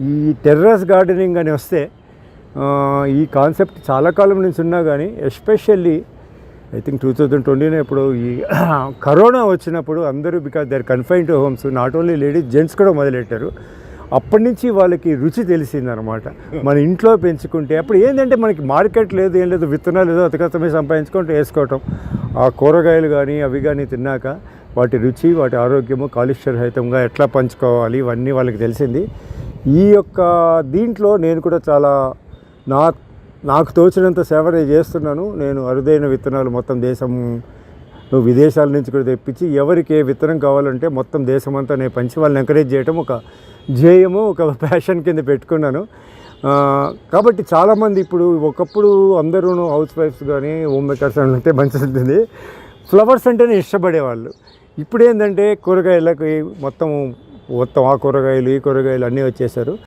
ఈ terrace gardening అని వస్తే ఈ కాన్సెప్ట్ చాలా కాలం నుంచి ఉన్నా కానీ ఎస్పెషల్లీ ఐ థింక్ 2020 ఇప్పుడు ఈ కరోనా వచ్చినప్పుడు అందరూ because they are confined to homes, not only ladies gents కూడా మొదలెట్టారు. అప్పటి నుంచి వాళ్ళకి రుచి తెలిసిందనమాట. మన ఇంట్లో పెంచుకుంటే అప్పుడు ఏంటంటే మనకి మార్కెట్ లేదు, ఏం లేదు, విత్తనాలు ఏదో అతికతమే సంపాదించుకుంటూ వేసుకోవటం. ఆ కూరగాయలు కానీ అవి కానీ తిన్నాక వాటి రుచి, వాటి ఆరోగ్యము కాలుష్యరహితంగా ఎట్లా పంచుకోవాలి ఇవన్నీ వాళ్ళకి తెలిసింది. ఈ యొక్క దీంట్లో నేను కూడా చాలా నాకు తోచినంత సేవ నేను చేస్తున్నాను. నేను అరుదైన విత్తనాలు మొత్తం విదేశాల నుంచి కూడా తెప్పించి ఎవరికి ఏ విత్తనం కావాలంటే మొత్తం దేశమంతా నేను పంచి వాళ్ళని ఎంకరేజ్ చేయడం ఒక ధ్యేయము, ఒక ప్యాషన్ కింద పెట్టుకున్నాను. కాబట్టి చాలామంది ఇప్పుడు ఒకప్పుడు అందరూ హౌస్ వైఫ్స్ కానీ హోమ్ మేకర్స్ అంటే మంచిగా ఉంటుంది, ఫ్లవర్స్ అంటేనే ఇష్టపడేవాళ్ళు. ఇప్పుడు ఏంటంటే కూరగాయలకి మొత్తం ఆ కూరగాయలు ఈ కూరగాయలు అన్నీ వచ్చేసారు.